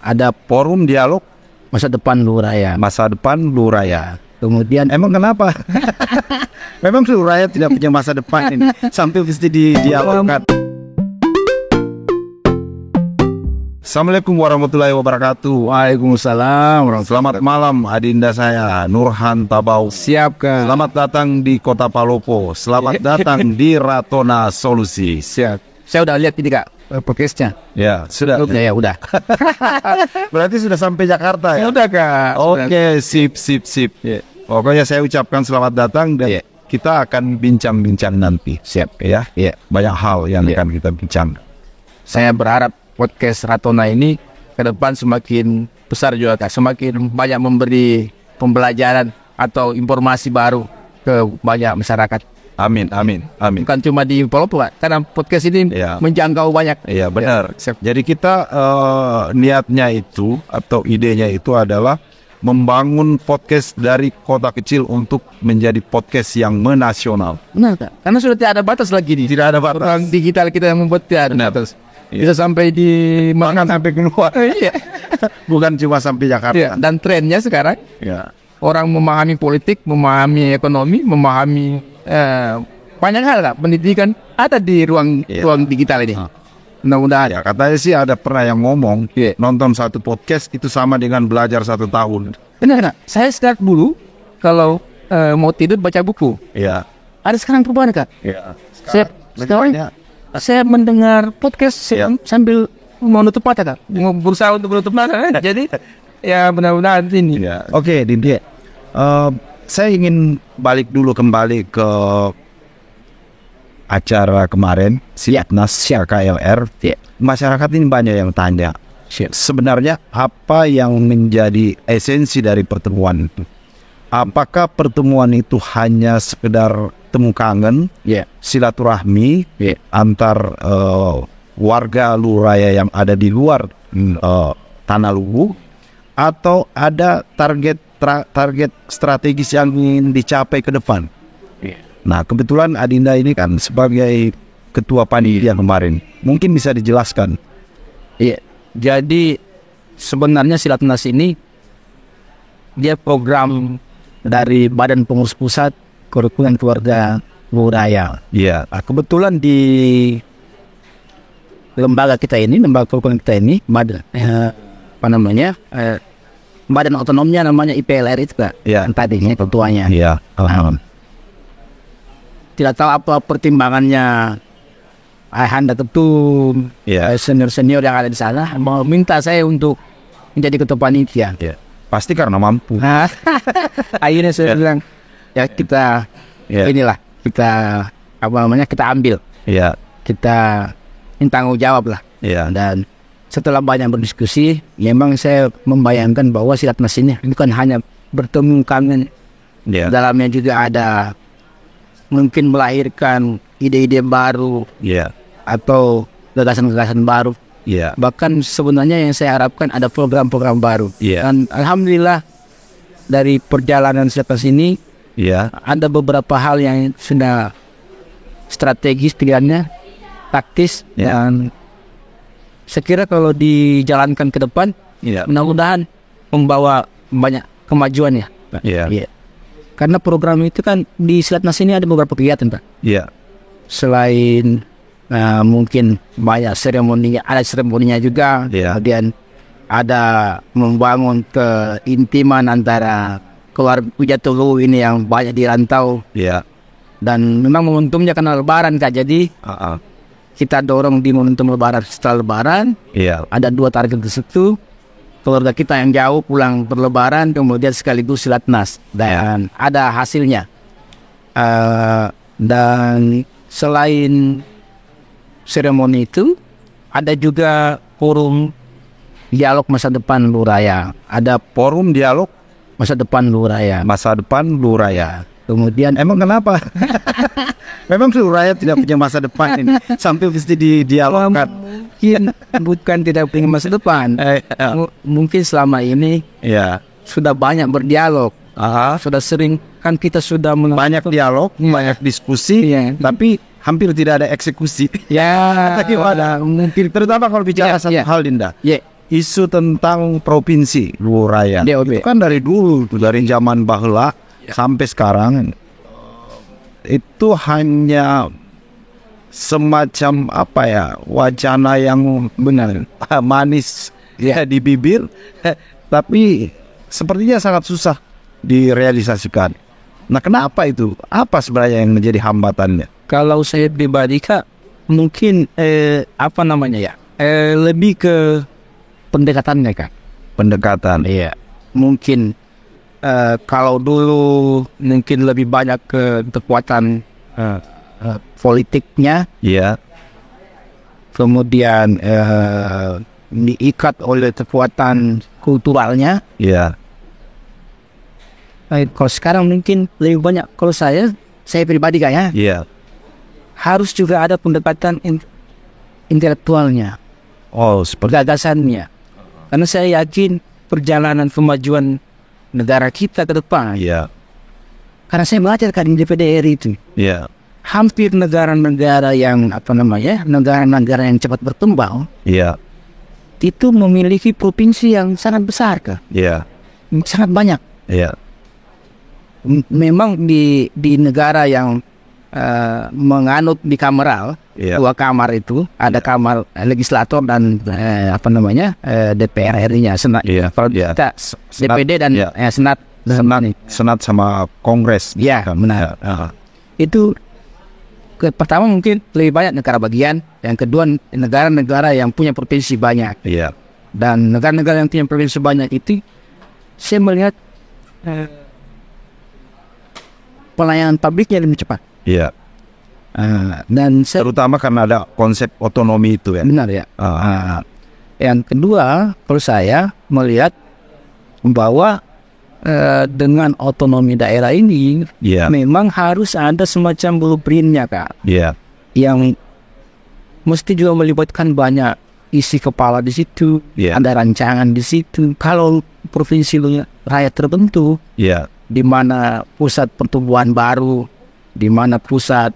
Ada forum dialog masa depan Luraya. Masa depan Luraya. Kemudian emang kenapa? Memang Luraya tidak punya masa depan ini sampai mesti didialogkan. Assalamualaikum warahmatullahi wabarakatuh. Waalaikumsalam. Selamat malam adinda saya Nurhan Tabau. Siap Kak. Selamat datang di Kota Palopo. Selamat datang di Ratona Solusi. Siap. Saya udah lihat ini Kak podcastnya. Ya sudah. Ya udah. Berarti sudah sampai Jakarta ya? Ya udah Kak. Oke, sip. Ya. Pokoknya saya ucapkan selamat datang dan kita akan bincang-bincang nanti. Siap. Ya. Banyak hal yang akan kita bincang. Saya berharap podcast Ratona ini ke depan semakin besar juga Kak. Semakin banyak memberi pembelajaran atau informasi baru ke banyak masyarakat. Amin. Bukan cuma di Palopo Kak, karena podcast ini menjangkau banyak. Iya benar. Jadi kita niatnya itu atau idenya itu adalah membangun podcast dari kota kecil untuk menjadi podcast yang menasional. Benar Kak, karena sudah tidak ada batas lagi nih. Tidak ada batas. Orang digital kita yang membuat tidak ada batas. Bisa sampai di Bahkan sampai keluar. Bukan cuma sampai Jakarta. Dan trennya sekarang orang memahami politik, memahami ekonomi, memahami banyak hal Kak. Pendidikan ada di ruang digital ini. Mudah-mudahan. Katanya sih ada pernah yang ngomong nonton satu podcast itu sama dengan belajar 1 tahun. Benar Kak. Saya start dulu kalau mau tidur baca buku. Iya. Ada sekarang perubahan Kak. Iya. Sekarang saya mendengar podcast sambil menutup mata Kak. Berusaha untuk menutup mata. Jadi ya benar-benar ini. Oke, Dinda. Saya ingin balik dulu kembali ke acara kemarin Siapnas KLR. Masyarakat ini banyak yang tanya. Sebenarnya apa yang menjadi esensi dari pertemuan itu? Apakah pertemuan itu hanya sekedar temu kangen, silaturahmi antar warga Luraya yang ada di luar Tanah Luwu, atau ada target strategis yang ingin dicapai ke depan? Nah, kebetulan Adinda ini kan sebagai ketua panitia kemarin, mungkin bisa dijelaskan. Jadi sebenarnya Silatnas ini dia program dari Badan Pengurus Pusat Kerukunan Keluarga Luraya. Nah, kebetulan di lembaga kerukunan kita ini, badan otonomnya namanya IPLR itu Kak. Tadinya ketuanya. Tidak tahu apa pertimbangannya Anda Ketum, senior-senior yang ada di sana mau minta saya untuk menjadi ketua panitia. Pasti karena mampu. Akhirnya saya bilang kita inilah kita kita ambil. Kita tanggung jawab lah. Dan setelah banyak berdiskusi, memang saya membayangkan bahwa Silatnas ini bukan hanya bertemu kangen. Dalamnya juga ada mungkin melahirkan ide-ide baru atau gagasan-gagasan baru. Bahkan sebenarnya yang saya harapkan ada program-program baru. Dan alhamdulillah dari perjalanan Silatnas ini ada beberapa hal yang sudah strategis pilihannya, taktis, dan saya kira kalau dijalankan ke depan mudah-mudahan membawa banyak kemajuan ya. Karena program itu kan di Silatnas ini ada beberapa kegiatan Pak. Selain mungkin banyak seremoninya, ada seremoninya juga. Kemudian ada membangun keintiman antara keluarga Ujatulu ini yang banyak di rantau. Dan memang momentumnya karena Lebaran Kak. Jadi kita dorong di momentum Lebaran. Setelah Lebaran ada 2 target di situ. Keluarga kita yang jauh pulang berlebaran, kemudian sekaligus Silatnas, dan ada hasilnya. Dan selain seremoni itu, ada juga forum dialog masa depan Luraya. Ada forum dialog masa depan Luraya. Kemudian emang kenapa? Memang Luraya tidak punya masa depan ini sampai mesti didialogkan. Mungkin bukan tidak punya masa depan. Mungkin selama ini sudah banyak berdialog. Sudah sering kan kita sudah banyak dialog, banyak diskusi, tapi hampir tidak ada eksekusi. Mungkin terutama kalau bicara satu hal Dinda. isu tentang provinsi Luwu Raya itu kan dari dulu, dari zaman bahula sampai sekarang itu hanya semacam wacana yang benar manis di bibir, tapi sepertinya sangat susah direalisasikan. Nah, kenapa itu? Apa sebenarnya yang menjadi hambatannya? Kalau saya pribadi Kak, mungkin lebih ke pendekatannya Kak. Pendekatan. Iya. Mungkin kalau dulu mungkin lebih banyak ke kekuatan politiknya. Iya. Kemudian diikat oleh kekuatan kulturalnya. Iya. Kalau sekarang mungkin lebih banyak, kalau saya pribadi Kak Iya. Harus juga ada pendekatan intelektualnya. Oh, seperti gagasannya. Karena saya yakin perjalanan kemajuan negara kita ke depan. Iya. Karena saya belajar di DPD RI itu. Iya. Hampir negara-negara yang negara-negara yang cepat berkembang. Iya. Itu memiliki provinsi yang sangat besar Kak. Iya. Sangat banyak. Iya. Memang di negara yang menganut bikameral, dua kamar itu, ada kamar legislator dan DPR RI-nya, Senat. Kalau kita DPD dan Senat sama Kongres. Iya, benar. Itu pertama mungkin lebih banyak negara bagian, yang kedua negara-negara yang punya provinsi banyak. Iya. Dan negara-negara yang punya provinsi banyak itu, saya melihat pelayanan publiknya lebih cepat. Iya. Dan terutama karena ada konsep otonomi itu ya. Benar ya. Yang kedua, kalau saya melihat bahwa dengan otonomi daerah ini, memang harus ada semacam blueprint-nya Kak. Iya. Yang mesti juga melibatkan banyak isi kepala di situ, ada rancangan di situ. Kalau provinsi rakyat terbentuk, di mana pusat pertumbuhan baru, di mana pusat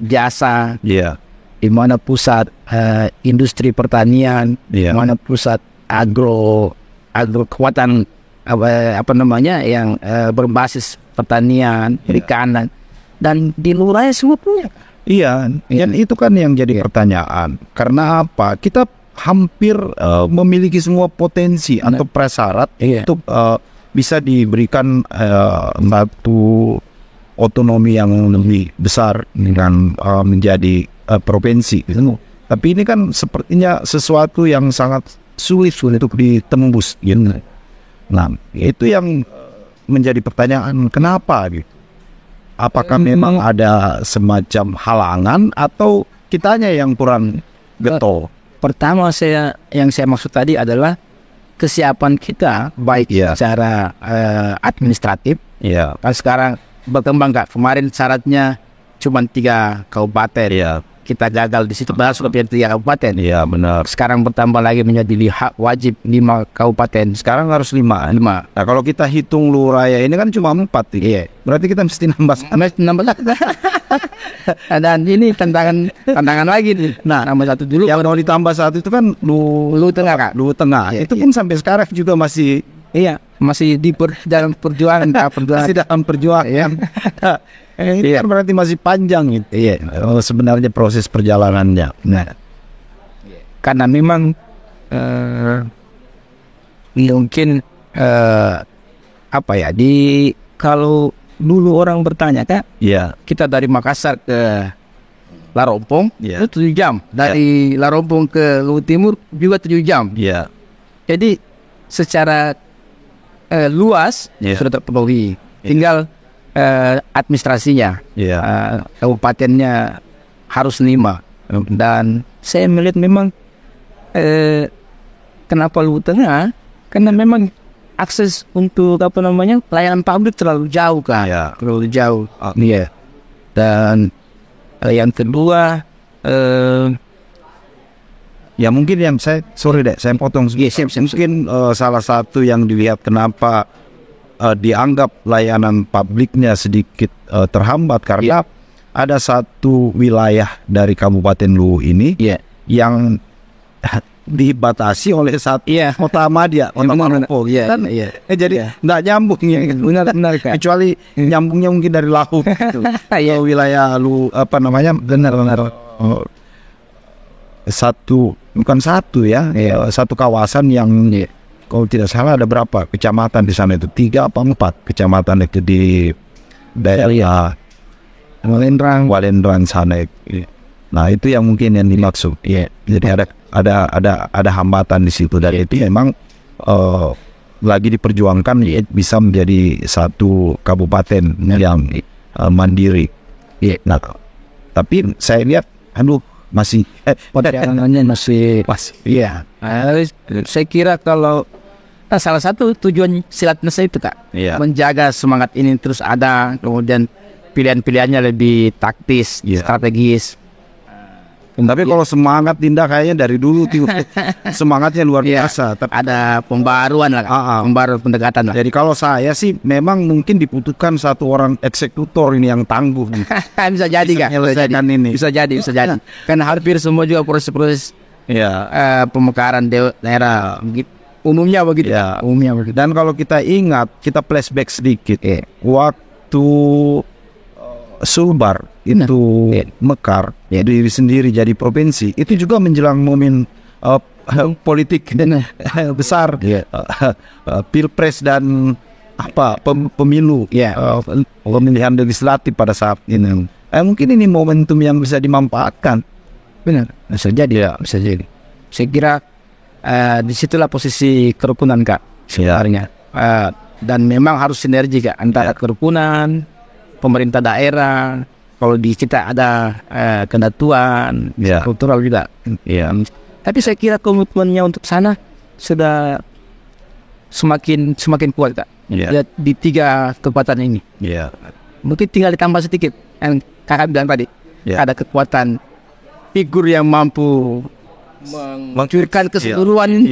jasa, di mana pusat industri pertanian, di mana pusat agro kekuatan yang berbasis pertanian, perikanan, dan di Luwu Raya semua punya. Iya, dan itu kan yang jadi pertanyaan. Karena apa? Kita hampir memiliki semua potensi atau prasyarat untuk bisa diberikan satu otonomi yang lebih besar dengan menjadi provinsi. Tapi ini kan sepertinya sesuatu yang sangat sulit untuk ditembus. Nah, itu yang menjadi pertanyaan, kenapa gitu? Apakah memang ada semacam halangan atau kitanya yang kurang getol? Pertama yang saya maksud tadi adalah kesiapan kita, baik secara administratif. Kan sekarang berkembang Kak. Kemarin syaratnya cuma 3 kabupaten. Kita gagal di situ, bahas lebih dari 3 kabupaten. Iya, benar. Sekarang bertambah lagi menjadi wajib 5 kabupaten. Sekarang harus 5. Nah, kalau kita hitung Luwu Raya ini kan cuma 4. Iya. Berarti kita mesti nambah. Dan ini tantangan lagi nih. Nah, nambah 1 dulu. Yang mau ditambah 1 itu kan Luwu Tengah Kak. Luwu Tengah. Itu pun sampai sekarang juga masih masih dalam perjuangan. Masih dalam perjuangan. Ini kan berarti masih panjang gitu. Sebenarnya proses perjalanannya. Nah, karena memang mungkin kalau dulu orang bertanya Kak, kita dari Makassar ke Larompong itu 7 jam. Dari Larompong ke Luwu Timur juga 7 jam. Jadi secara luas sudah terpenuhi. Tinggal administrasinya, kabupatennya harus 5. Dan saya melihat memang kenapa Luwu Tengah, karena memang akses untuk pelayanan publik terlalu jauh kan, terlalu jauh. Dan yang kedua, ya mungkin yang saya potong. Mungkin salah satu yang dilihat kenapa dianggap layanan publiknya sedikit terhambat karena ada satu wilayah dari Kabupaten Luwu ini yang dibatasi oleh satu kota Madia, kota Manopo. Jadi nggak nyambung ya. Benar Kak. Kecuali nyambungnya mungkin dari laut gitu. Wilayah benar. Satu kawasan yang kalau tidak salah ada berapa kecamatan di sana itu, 3 apa 4 kecamatan itu di daerah Walendrang sana. Nah itu yang mungkin yang dimaksud. Jadi ada hambatan di situ, dan itu memang lagi diperjuangkan bisa menjadi satu kabupaten yang mandiri. Nah, tapi saya lihat masih perjalanannya masih. Iya. Saya kira kalau salah satu tujuan Silatnas itu Kak, menjaga semangat ini terus ada, kemudian pilihan-pilihannya lebih taktis, strategis. Tapi kalau semangat Dinda kayaknya dari dulu semangatnya luar biasa. Tapi ada pembaruan lah, pembaruan pendekatan lah. Jadi kalau saya sih memang mungkin dibutuhkan satu orang eksekutor ini yang tangguh. Bisa jadi Kak, bisa jadi. Kan hampir semua juga proses-proses pemekaran daerah umumnya begitu. Dan kalau kita ingat, kita flashback sedikit, waktu Sulbar itu mekar diri sendiri jadi provinsi, itu juga menjelang momen politik besar, pilpres dan pemilu, pemilihan legislatif pada saat ini. Mungkin ini momentum yang bisa dimanfaatkan. Benar, bisa jadi. Saya kira disitulah posisi kerukunan Kak sebenarnya, dan memang harus sinergi Kak antara kerukunan, pemerintah daerah. Kalau di kita ada kedatuan, kultural juga. Tapi saya kira komitmennya untuk sana sudah semakin kuat Kak. Di 3 kekuatan ini. Mungkin tinggal ditambah sedikit yang Kakak bilang tadi. Ada kekuatan figur yang mampu mencurahkan keseluruhan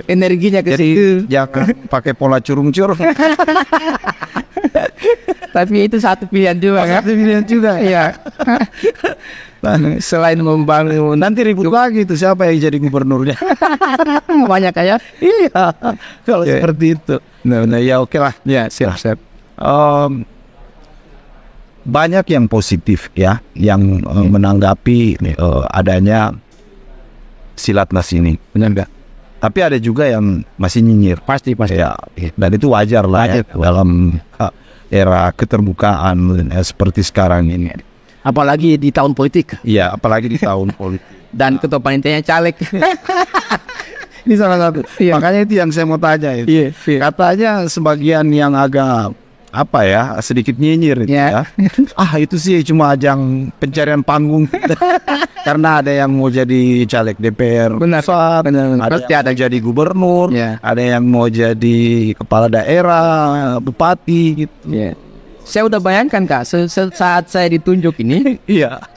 energinya ke situ. Jangan pakai pola curung-curung. Tapi itu satu pilihan juga kan? Selain membangun, nanti ribut lagi itu siapa yang jadi gubernurnya. Banyak kayak kalau seperti itu. Nah ya oke lah. Siap. Banyak yang positif yang menanggapi adanya Silatnas ini. Benar enggak? Tapi ada juga yang masih nyinyir. Pasti. Dan itu wajar lah dalam era keterbukaan seperti sekarang ini. Apalagi di tahun politik. Apalagi di tahun politik. Dan ketua panitianya caleg. Ini salah satu. Makanya itu yang saya mau tanya itu. Katanya sebagian yang agak sedikit nyinyir itu sih cuma ajang pencarian panggung. Karena ada yang mau jadi caleg DPR, benar. Ada yang jadi gubernur, ada yang mau jadi kepala daerah, bupati gitu. Saya udah bayangkan Kak, saat saya ditunjuk ini,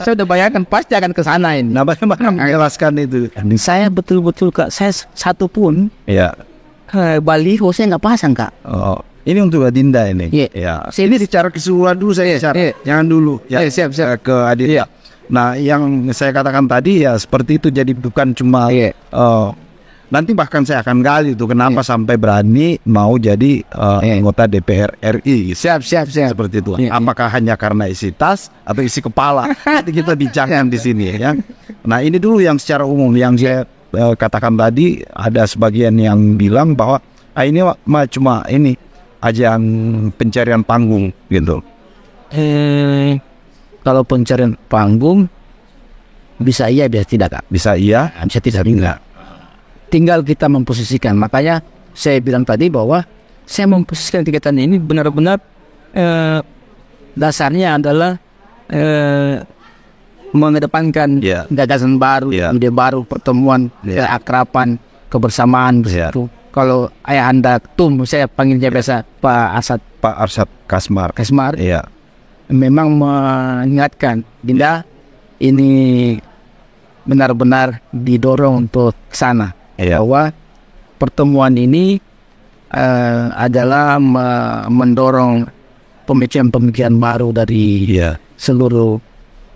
saya udah bayangkan pasti akan ke sana ini. Nah, bagaimana menjelaskan itu? Saya betul-betul Kak, saya satu pun baliho saya nggak pasang Kak. Ini untuk Adinda ini. Ini secara keseluruhan dulu saya jangan dulu. Siap. Ke Adinda. Nah, yang saya katakan tadi seperti itu. Jadi bukan cuma nanti bahkan saya akan gali itu kenapa sampai berani mau jadi anggota DPR RI. Siap. Seperti itu. Apakah hanya karena isi tas atau isi kepala? Nanti kita bincangkan di sini ya. Nah, ini dulu yang secara umum yang saya katakan tadi. Ada sebagian yang bilang bahwa ini cuma ini ajang pencarian panggung gitu. Kalau pencarian panggung bisa iya, bisa tidak Kak. Bisa iya, bisa tidak. Tinggal kita memposisikan. Makanya saya bilang tadi bahwa saya memposisikan kegiatan ini benar-benar dasarnya adalah mengedepankan gagasan baru, ide baru, pertemuan, keakraban, kebersamaan begitu. Kalau ayah anda saya panggilnya biasa Pak Arsyad Kasmar. Memang mengingatkan Dinda ini benar-benar didorong untuk ke sana. Bahwa pertemuan ini adalah mendorong pemikiran baru dari seluruh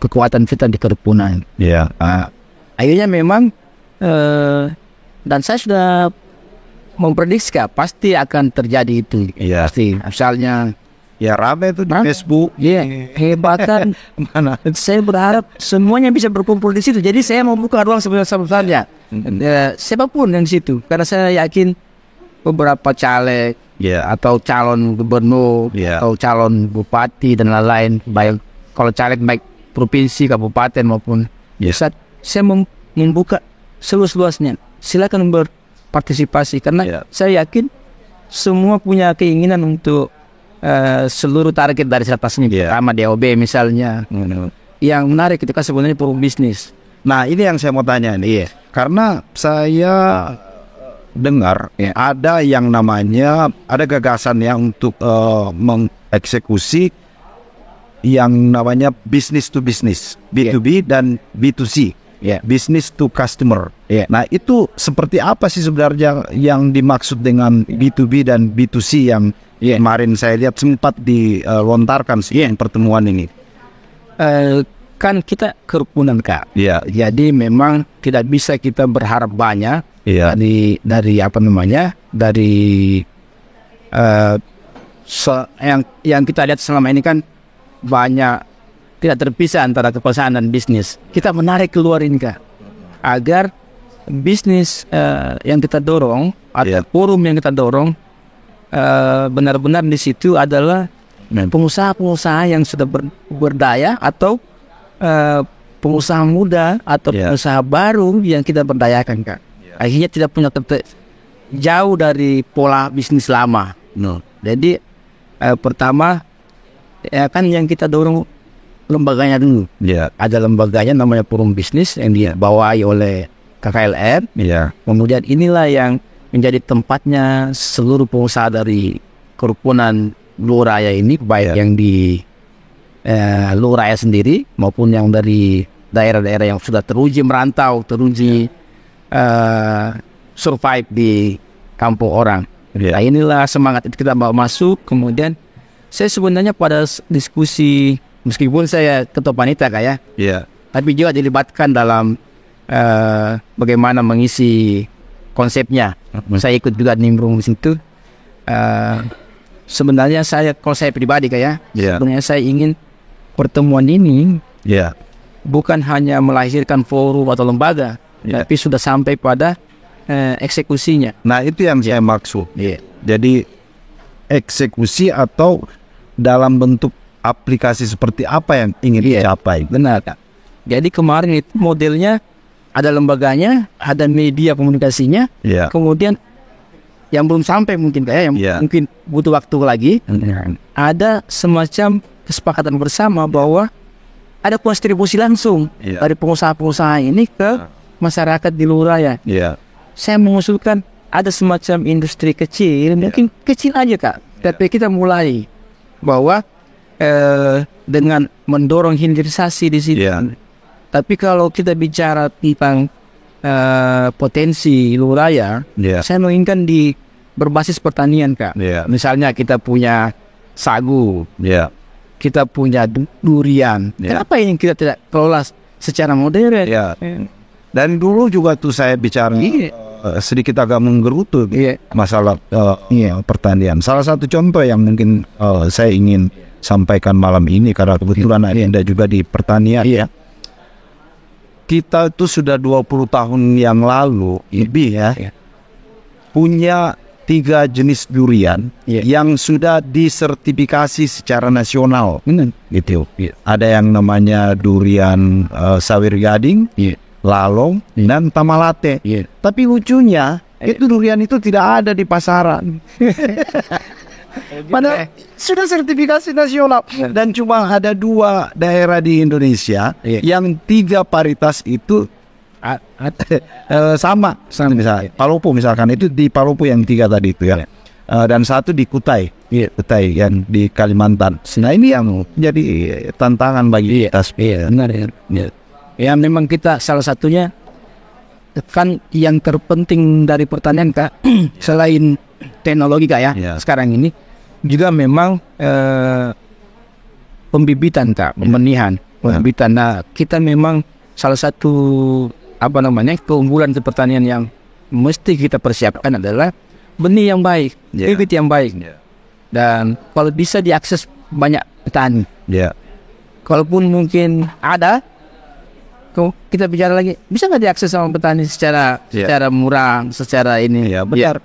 kekuatan kita di kerukunan. Akhirnya memang Dan saya sudah memprediksi pasti akan terjadi itu. Iya. Pasti. Misalnya ya rame itu di Facebook. Iya, hebatan. Mana? Saya berharap semuanya bisa berkumpul di situ. Jadi saya mau buka ruang sebesar-besarnya. Siapapun yang di situ. Karena saya yakin beberapa caleg atau calon gubernur atau calon bupati dan lain-lain, baik kalau caleg baik provinsi, kabupaten maupun pusat, saya membuka seluas-luasnya. Silakan berpartisipasi karena saya yakin semua punya keinginan untuk seluruh target dari atas ini, pertama DOB misalnya. Yang menarik itu kan sebenarnya forum bisnis. Nah ini yang saya mau tanya nih, karena saya dengar ada yang namanya ada gagasan yang untuk mengeksekusi yang namanya business to business, B2B dan B2C, business to customer. Nah itu seperti apa sih sebenarnya yang dimaksud dengan B2B dan B2C yang kemarin saya lihat sempat dilontarkan pertemuan ini? Kan kita kerukunan Kak. Jadi memang tidak bisa kita berharap banyak dari apa namanya dari yang kita lihat selama ini kan banyak tidak terpisah antara kekuasaan dan bisnis. Kita menarik keluar ini Kak, agar bisnis yang kita dorong atau forum yang kita dorong benar-benar di situ adalah pengusaha-pengusaha yang sudah berdaya atau pengusaha muda atau pengusaha baru yang kita berdayakan Kak. Akhirnya tidak punya jauh dari pola bisnis lama. Jadi pertama kan yang kita dorong lembaganya dulu. Ada lembaganya namanya forum bisnis yang dibawahi oleh KKLR. Kemudian inilah yang menjadi tempatnya seluruh pengusaha dari kerukunan Luraya ini, baik yang di Luraya sendiri maupun yang dari daerah-daerah yang sudah teruji merantau, teruji survive di kampung orang. Nah inilah semangat itu kita bawa masuk. Kemudian saya sebenarnya pada diskusi, meskipun saya ketua panitia Kak tapi juga dilibatkan dalam bagaimana mengisi konsepnya. Saya ikut juga nimbrung di situ. Sebenarnya kalau saya pribadi Kak sebenarnya saya ingin pertemuan ini bukan hanya melahirkan forum atau lembaga, tapi sudah sampai pada eksekusinya. Nah itu yang saya maksud. Jadi eksekusi atau dalam bentuk aplikasi seperti apa yang ingin dicapai. Benar Kak. Jadi kemarin itu modelnya ada lembaganya, ada media komunikasinya, kemudian yang belum sampai mungkin Kak yang mungkin butuh waktu lagi, ada semacam kesepakatan bersama bahwa ada kontribusi langsung dari pengusaha-pengusaha ini ke masyarakat di Luraya. Saya mengusulkan ada semacam industri kecil, mungkin kecil aja Kak, tapi kita mulai bahwa dengan mendorong hilirisasi di situ. Tapi kalau kita bicara tentang potensi Luraya, saya menginginkan di berbasis pertanian Kak. Misalnya kita punya sagu, kita punya durian. Kenapa yang kita tidak kelola secara modern? Dan dulu juga tuh saya bicara sedikit agak menggerutu masalah pertanian. Salah satu contoh yang mungkin saya ingin sampaikan malam ini karena kebetulan Anda juga di pertanian. Kita itu sudah 20 tahun yang lalu lebih punya 3 jenis durian yang sudah disertifikasi secara nasional. Gitu. Ada yang namanya durian Sawir Gading, Lalong, dan Tamalate. Tapi lucunya itu durian itu tidak ada di pasaran. Padahal sudah sertifikasi nasional dan cuma ada 2 daerah di Indonesia yang 3 varietas itu sama misalnya. Palopo misalkan itu di Palopo yang 3 tadi itu dan 1 di Kutai, Kutai yang di Kalimantan. Nah ini yang jadi tantangan bagi kita. Benar ya. Memang kita salah satunya kan yang terpenting dari pertanian Kak selain teknologi Kak sekarang ini juga memang pembibitan Kak, pembenihan, pembibitan. Nah kita memang salah satu keunggulan di pertanian yang mesti kita persiapkan adalah benih yang baik, bibit yang baik, dan kalau bisa diakses banyak petani. Kalaupun mungkin ada, kita bicara lagi, bisa nggak diakses sama petani secara murah, secara ini? Benar.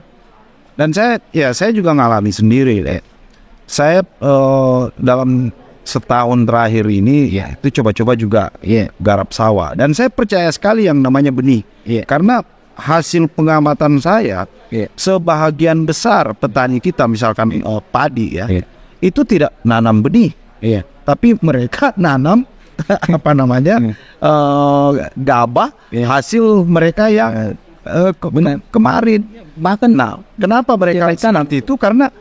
Dan saya juga ngalami sendiri. Saya dalam setahun terakhir ini itu coba-coba juga garap sawah, dan saya percaya sekali yang namanya benih, karena hasil pengamatan saya sebahagian besar petani kita misalkan padi itu tidak nanam benih, tapi mereka nanam gabah hasil mereka yang kemarin. Bahkan kenapa mereka tanam itu, karena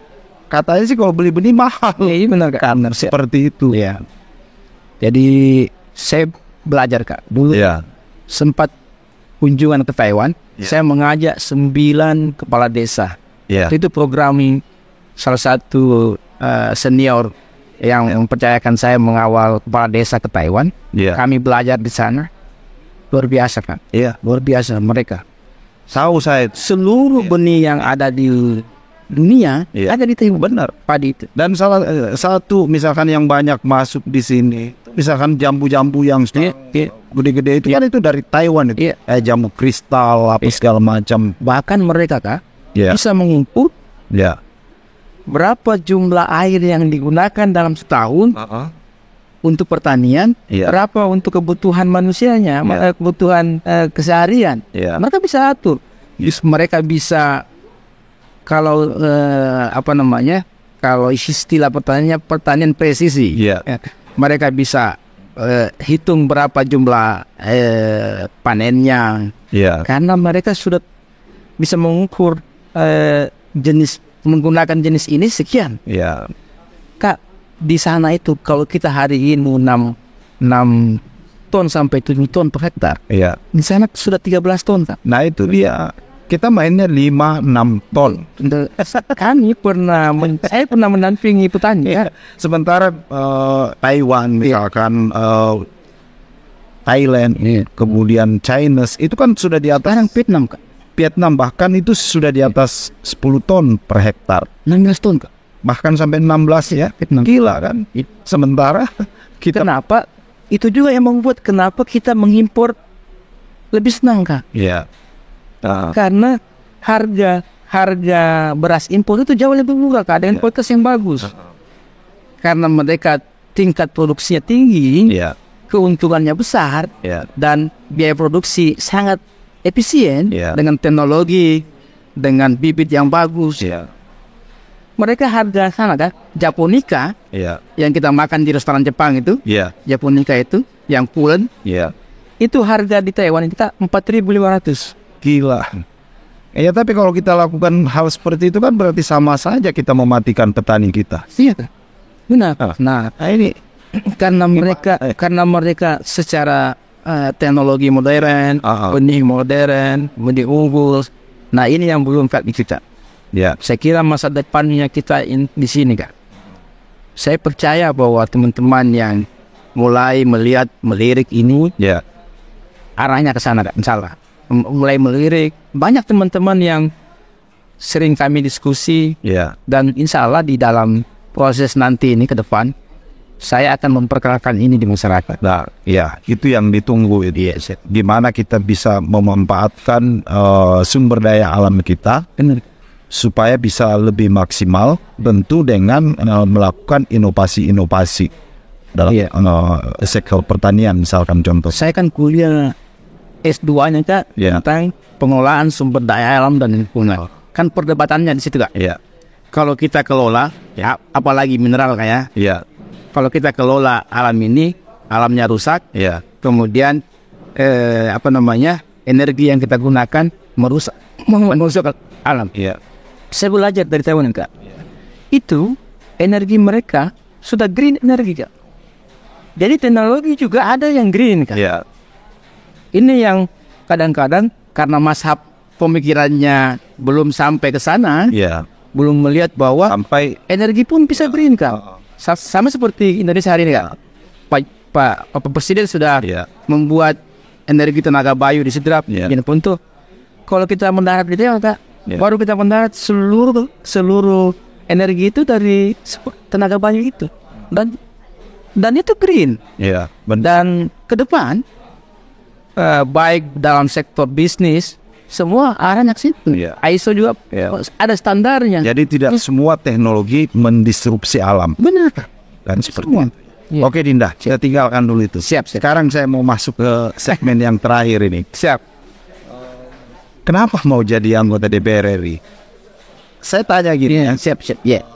katanya sih kalau beli benih mahal. Benar Kak. Karena seperti itu. Jadi saya belajar Kak. Dulu sempat kunjungan ke Taiwan. Saya mengajak 9 kepala desa. Itu program salah satu senior yang mempercayakan saya mengawal kepala desa ke Taiwan. Kami belajar di sana. Luar biasa Kak. Luar biasa mereka. Tahu saya seluruh benih yang ada di dunia ada di Taiwan. Benar, padi itu. Dan salah satu misalkan yang banyak masuk di sini, misalkan jambu-jambu yang gede-gede itu kan itu dari Taiwan itu. Jambu kristal apa segala macam. Bahkan mereka Kak bisa menginput berapa jumlah air yang digunakan dalam setahun untuk pertanian, berapa untuk kebutuhan manusianya, kebutuhan keseharian. Mereka bisa atur. Mereka bisa, kalau kalau istilah pertanian presisi, mereka bisa hitung berapa jumlah panennya, karena mereka sudah bisa mengukur menggunakan jenis ini sekian. Kak, di sana itu kalau kita hari ini 6 ton sampai 7 ton per hektar, di sana sudah 13 ton Kak. Nah itu dia. Kita mainnya 5-6 ton. Saya pernah mendampingi petani. Sementara Taiwan misalkan, Thailand, kemudian China, itu kan sudah di atas. Sekarang Vietnam Kak. Vietnam bahkan itu sudah di atas 10 ton per hektar. 16 ton Kak. Bahkan sampai 16 Vietnam. Gila kan? Sementara kita. Kenapa? Itu juga yang membuat kenapa kita mengimpor lebih senang Kak. Karena harga beras impor itu jauh lebih murah Kak, dengan kualitas yang bagus. Karena mereka tingkat produksinya tinggi, keuntungannya besar, dan biaya produksi sangat efisien dengan teknologi, dengan bibit yang bagus. Mereka harga sana Kak, Japonica yang kita makan di restoran Jepang itu, Japonica itu yang pulen, itu harga di Taiwan kita 4.500. Gila. Tapi kalau kita lakukan hal seperti itu kan berarti sama saja kita mematikan petani kita. Iya, benar. Nah, ini karena mereka secara teknologi modern, benih modern, benih unggul. Nah, ini yang belum Kak di kita. Saya kira masa depannya kita di sini Kak. Saya percaya bahwa teman-teman yang mulai melirik ini, arahnya ke sana Kak, insyaallah. Mulai melirik, banyak teman-teman yang sering kami diskusi, dan insya Allah di dalam proses nanti ini ke depan saya akan memperkenalkan ini di masyarakat. Nah, itu yang ditunggu. Gimana kita bisa memanfaatkan sumber daya alam kita supaya bisa lebih maksimal, tentu dengan melakukan inovasi-inovasi dalam sektor pertanian misalkan contoh. Saya kan kuliah S2-nya Kak tentang pengelolaan sumber daya alam dan lingkungan. Kan perdebatannya di situ Kak. Kalau kita kelola, apalagi mineral kayak, kalau kita kelola alam ini, alamnya rusak, kemudian energi yang kita gunakan merusak alam. Saya belajar dari Taiwan Kak. Itu energi mereka sudah green energi Kak. Jadi teknologi juga ada yang green Kak. Ini yang kadang-kadang karena mazhab pemikirannya belum sampai ke sana, belum melihat bahwa sampai energi pun bisa green Kak. Sama seperti Indonesia hari ini Kak. Pak Presiden sudah membuat energi tenaga bayu di Sidrap. Untuk kalau kita mendarat gitu ya Kak, baru kita mendarat seluruh energi itu dari tenaga bayu itu, dan itu green. Dan ke depan baik dalam sektor bisnis semua arahnya ke situ. ISO juga ada standarnya. Jadi tidak semua teknologi mendisrupsi alam. Benar. Dan seperti itu. Oke Dinda, kita tinggalkan dulu itu. Siap. Sekarang saya mau masuk ke segmen yang terakhir ini. Siap. Kenapa mau jadi anggota DPR RI? Saya tanya gini ya. Siap.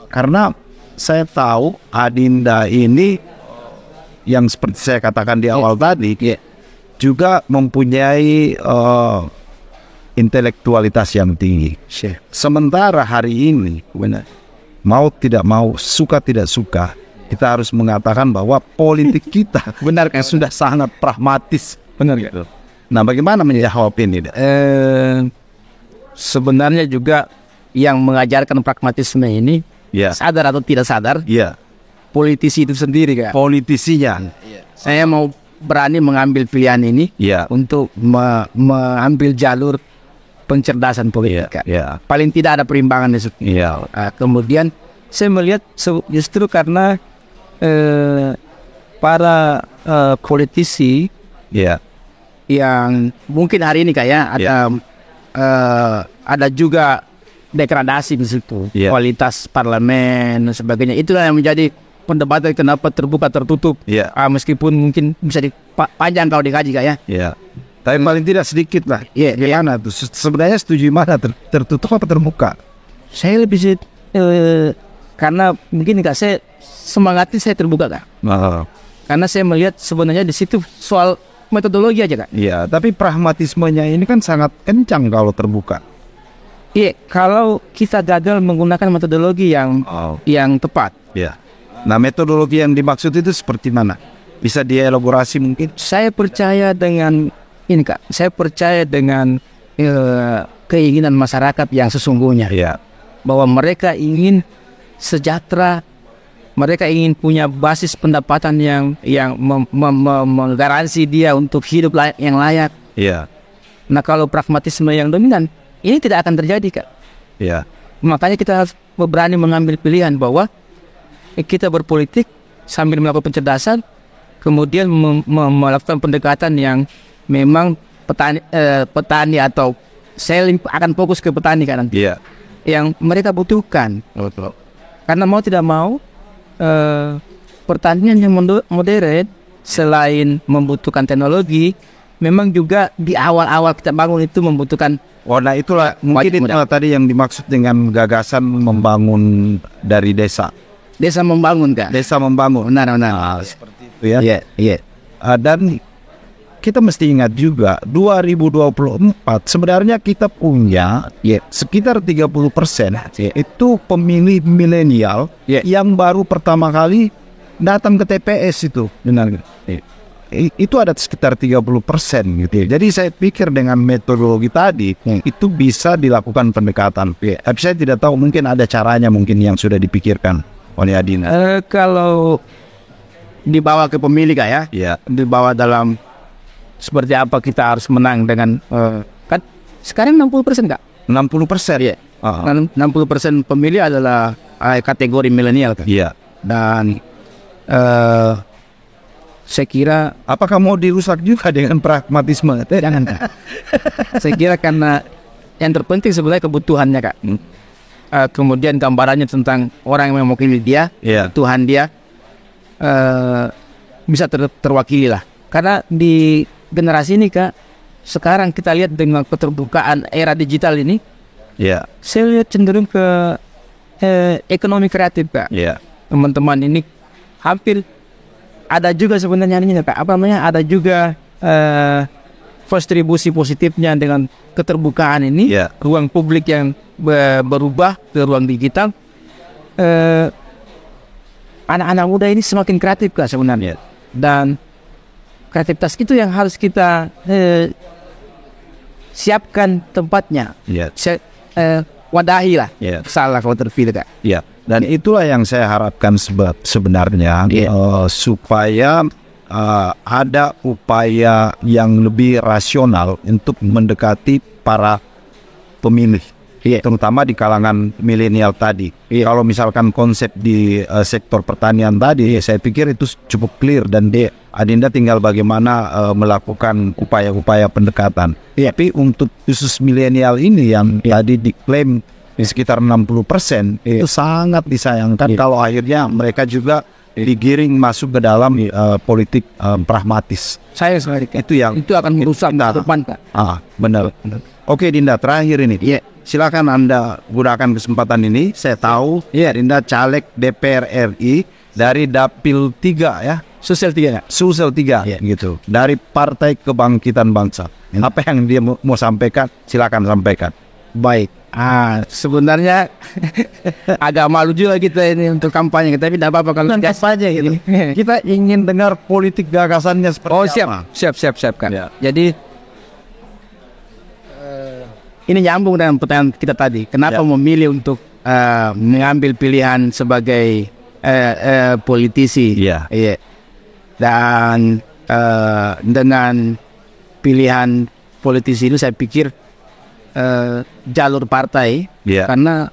Karena saya tahu Adinda ini yang seperti saya katakan di awal tadi juga mempunyai intelektualitas yang tinggi. Sementara hari ini, mau tidak mau, suka tidak suka, kita harus mengatakan bahwa politik kita sudah sangat pragmatis. Benar gitu. Nah, bagaimana menjawab ini? Sebenarnya juga yang mengajarkan pragmatisme ini sadar atau tidak sadar, politisi itu sendiri Kak. Politisinya. Saya mau berani mengambil pilihan ini untuk mengambil jalur pencerdasan politik. Paling tidak ada perimbangan di situ. Kemudian saya melihat justru karena para politisi yang mungkin hari ini kayak ada juga degradasi di situ, kualitas parlemen dan sebagainya. Itulah yang menjadi perdebatan kenapa terbuka tertutup. Meskipun mungkin bisa panjang kalau dikaji kayak tapi paling tidak sedikit lah. Gimana tuh? Sebenarnya setuju mana? Tertutup apa terbuka? Saya lebih karena mungkin Kak, saya semangatnya saya terbuka Kak. Karena saya melihat sebenarnya di situ soal metodologi aja Kak. Tapi pragmatismenya ini kan sangat kencang kalau terbuka. Kalau kita gagal menggunakan metodologi yang tepat. Nah, metodologi yang dimaksud itu seperti mana? Bisa dielaborasi mungkin? Saya percaya dengan ini Kak. Saya percaya dengan keinginan masyarakat yang sesungguhnya. Bahwa mereka ingin sejahtera, mereka ingin punya basis pendapatan yang menggaransi dia untuk hidup yang layak. Nah, kalau pragmatisme yang dominan, ini tidak akan terjadi Kak. Makanya kita harus berani mengambil pilihan bahwa kita berpolitik sambil melakukan pencerdasan, kemudian melakukan pendekatan yang memang petani atau saya akan fokus ke petani kan nanti. Yang mereka butuhkan. Karena mau tidak mau pertanian yang modern selain membutuhkan teknologi, memang juga di awal-awal kita bangun itu membutuhkan. Nah itulah mungkin itulah tadi yang dimaksud dengan gagasan membangun dari desa. Desa membangun Kak. Desa membangun. Benar. Seperti itu ya. Dan kita mesti ingat juga 2024 sebenarnya kita punya sekitar 30% itu pemilih milenial yang baru pertama kali datang ke TPS itu. Benar. Itu ada sekitar 30% gitu. Jadi saya pikir dengan metodologi tadi itu bisa dilakukan pendekatan. Tapi saya tidak tahu, mungkin ada caranya mungkin yang sudah dipikirkan oleh Adinda. Kalau dibawa ke pemilih Kak dibawa dalam seperti apa kita harus menang dengan kan sekarang 60% Kak. 60%? 60% pemilih adalah kategori milenial Kak. Dan saya kira apakah mau dirusak juga dengan pragmatisme? Jangan Kak. Saya kira karena yang terpenting sebenarnya kebutuhannya Kak. Kemudian gambarannya tentang orang yang mewakili dia, Tuhan dia bisa terwakili lah. Karena di generasi ini Kak, sekarang kita lihat dengan keterbukaan era digital ini, saya lihat cenderung ke ekonomi kreatif Kak. Teman-teman ini hampir ada juga sebenarnya ini Kak, ada juga kontribusi positifnya dengan keterbukaan ini, ruang publik yang berubah ke ruang digital. Anak-anak muda ini semakin kreatif Kak sebenarnya. Dan kreativitas itu yang harus kita siapkan tempatnya. Wadahi lah. Salah kalau terpilih Kak. Dan itulah yang saya harapkan sebenarnya supaya ada upaya yang lebih rasional untuk mendekati para pemilih, terutama di kalangan milenial tadi. Kalau misalkan konsep di sektor pertanian tadi, saya pikir itu cukup clear dan Adinda tinggal bagaimana melakukan upaya-upaya pendekatan. Tapi untuk khusus milenial ini yang tadi diklaim sekitar 60%, itu sangat disayangkan kalau akhirnya mereka juga digiring masuk ke dalam politik pragmatis. Saya sekali itu akan merusak depan, Kak. Benar. Oke, Dinda, terakhir ini. Silakan Anda gunakan kesempatan ini. Saya tahu Dinda caleg DPR RI dari Dapil 3 ya. Sulsel 3 gitu. Dari Partai Kebangkitan Bangsa. Apa yang dia mau sampaikan, silakan sampaikan. Baik. Sebenarnya agak malu juga kita ini untuk kampanye, tapi tidak apa-apa kalau gas saja gitu. Kita ingin dengar politik gagasannya seperti apa. Siap Kak. Jadi ini nyambung dengan pertanyaan kita tadi. Kenapa memilih untuk mengambil pilihan sebagai politisi? Dan dengan pilihan politisi itu saya pikir jalur partai, karena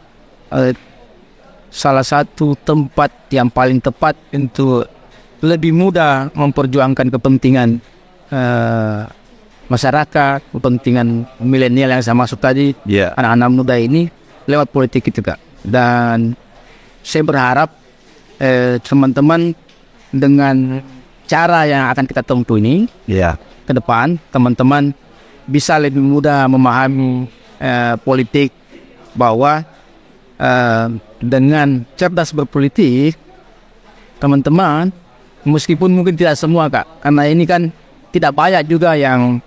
salah satu tempat yang paling tepat untuk lebih mudah memperjuangkan kepentingan masyarakat, kepentingan milenial yang saya maksud tadi, anak-anak muda ini lewat politik itu, Kak. Dan saya berharap teman-teman dengan cara yang akan kita tempuh ini ke depan, teman-teman bisa lebih mudah memahami politik, bahwa dengan cerdas berpolitik, teman-teman, meskipun mungkin tidak semua, Kak, karena ini kan tidak banyak juga yang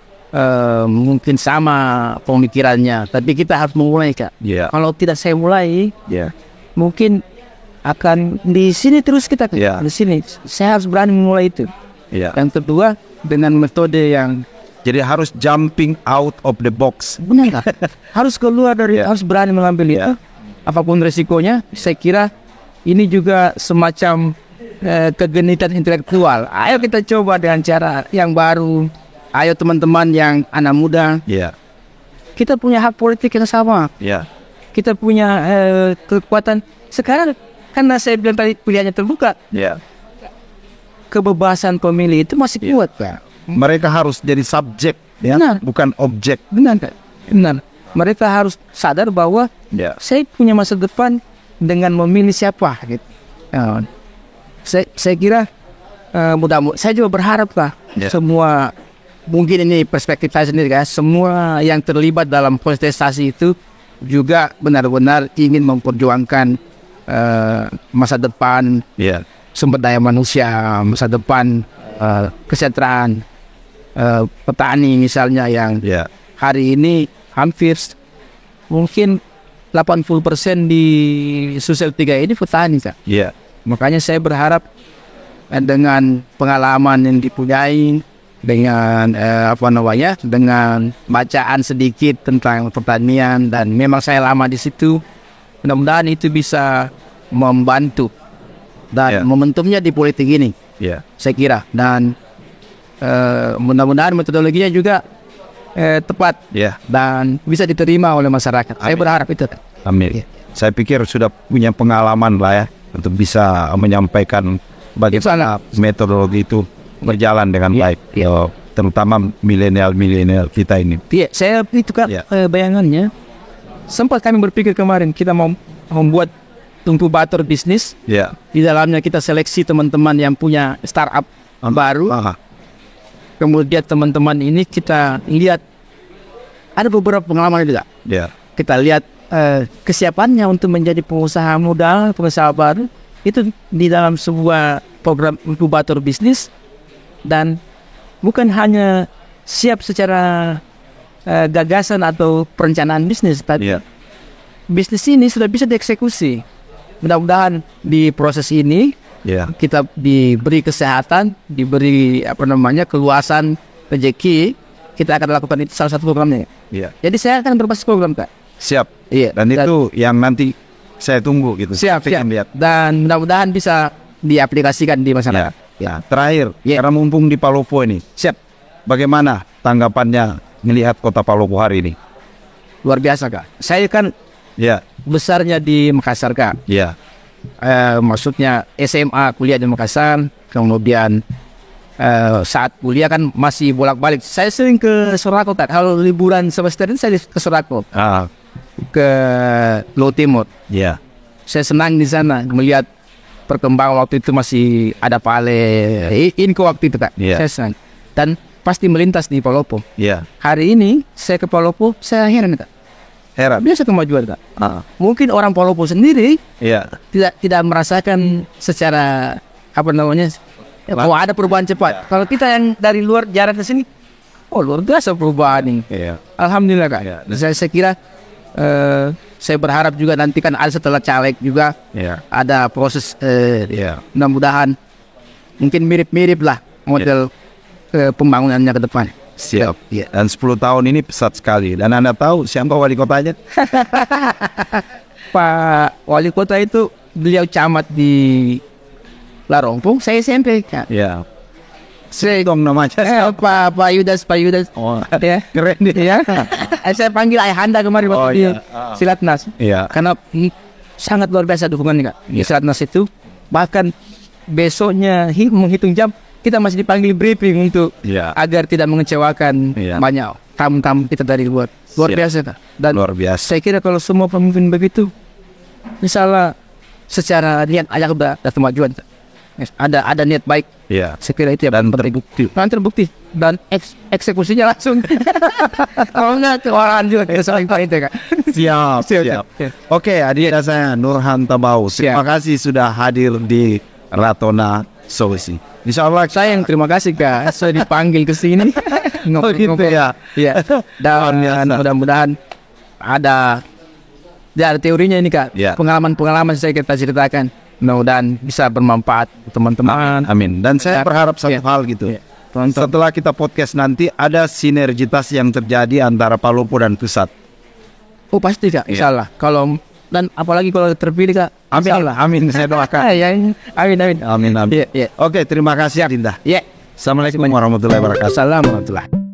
mungkin sama pemikirannya, tapi kita harus memulai, Kak. Kalau tidak saya mulai, mungkin akan di sini terus kita, di sini. Saya harus berani memulai itu. Yang kedua, dengan metode yang jadi harus jumping out of the box. Benar, Kak. Harus keluar dari, harus berani mengambil itu. Apapun resikonya, saya kira ini juga semacam kegenitan intelektual. Ayo kita coba dengan cara yang baru. Ayo teman-teman yang anak muda. Kita punya hak politik yang sama. Kita punya kekuatan. Sekarang karena saya bilang tadi pilihannya terbuka. Kebebasan pemilih itu masih kuat, Pak. Mereka harus jadi subjek, bukan objek. Benar. Mereka harus sadar bahwa saya punya masa depan dengan memilih siapa, gitu. Saya kira mudah-mudahan. Saya juga berharap, Pak, semua, mungkin ini perspektif saya sendiri, guys, semua yang terlibat dalam kontestasi itu juga benar-benar ingin memperjuangkan masa depan, sumber daya manusia, masa depan kesejahteraan petani misalnya, yang hari ini hampir mungkin 80% di Sulsel 3 ini petani, Kak. Makanya saya berharap dengan pengalaman yang dipunyai, dengan dengan bacaan sedikit tentang pertanian, dan memang saya lama di situ, mudah-mudahan itu bisa membantu dan momentumnya di politik ini, saya kira. Dan mudah-mudahan metodologinya juga tepat dan bisa diterima oleh masyarakat. Saya berharap itu. Amin. Saya pikir sudah punya pengalaman lah ya untuk bisa menyampaikan bagaimana metodologi itu berjalan dengan baik, terutama milenial kita ini. Saya itu, Kak, bayangannya. Sempat kami berpikir kemarin kita mau membuat inkubator bisnis. Di dalamnya kita seleksi teman-teman yang punya startup baru. Kemudian teman-teman ini kita lihat ada beberapa pengalaman juga. Kita lihat kesiapannya untuk menjadi pengusaha muda, pengusaha baru itu di dalam sebuah program inkubator bisnis, dan bukan hanya siap secara gagasan atau perencanaan bisnis, tapi bisnis ini sudah bisa dieksekusi. Mudah-mudahan di proses ini kita diberi kesehatan, diberi keluasan rezeki, kita akan lakukan itu salah satu programnya. Jadi saya akan berbasis program, Kak. Siap. Dan itu yang nanti saya tunggu gitu. Siap. Dan mudah-mudahan bisa diaplikasikan di masyarakat. Terakhir, karena mumpung di Palopo ini, bagaimana tanggapannya melihat kota Palopo hari ini? luar biasa Kak. Saya kan besarnya di Makassar Kak. Maksudnya SMA kuliah di Makassar, kemudian saat kuliah kan masih bolak-balik. Saya sering ke Sorako Kak. Kalau liburan semester ini saya ke Sorako, ke Low Timur. Saya senang di sana melihat perkembangan. Waktu itu masih ada Pale Inko waktu itu Kak. Saya senang. Dan pasti melintas di Palopo. Hari ini saya ke Palopo, saya heran Kak. Biasa kemajuan Kak. Mungkin orang Palopo sendiri tidak merasakan secara apa namanya, ada perubahan cepat. Kalau kita yang dari luar jarang ke sini, luar biasa perubahan ini. Alhamdulillah Kak. Saya kira saya berharap juga nanti kan ada setelah caleg juga ada proses mudah-mudahan mungkin mirip-mirip lah model pembangunannya ke depan. Siap. Dan 10 tahun ini pesat sekali. Dan Anda tahu siapa wali kotanya? Pak wali kota itu beliau camat di Larompong, saya SMP Kak. Saya dong namanya. Pak Yudas. Keren dia. Saya panggil Ayahanda kemarin waktu dia Silatnas. Karena sangat luar biasa dukungannya Kak. Di Silatnas itu bahkan besoknya menghitung jam kita masih dipanggil briefing untuk agar tidak mengecewakan banyak tamu-tamu kita dari luar. Luar biasa Kak. Dan luar biasa. Saya kira kalau semua pemimpin begitu, misalnya secara niat aja udah kemajuan. Ada niat baik. Saya kira itu dan terbukti. Dan eksekusinya langsung. Kalau enggak kewalahan juga saling itu Kak. Siap. Oke, adik saya Nurhan Tabau. Terima kasih sudah hadir di Ratona Sulawesi. Insyaallah saya yang terima kasih Kak. Saya dipanggil ke sini. Gitu ya. Dan mudah-mudahan ada teorinya ini Kak. Pengalaman saya kita ceritakan. Mudah-mudahan bisa bermanfaat teman-teman. Amin. Dan saya berharap satu hal gitu. Setelah kita podcast nanti ada sinergitas yang terjadi antara Palopo dan pusat. Pasti Kak. Insyaallah. Dan apalagi kalau terpilih Kak. Amin. Saya doakan. Amin. Oke, terima kasih Dinda. Assalamualaikum warahmatullahi wabarakatuh. Assalamualaikum warahmatullahi.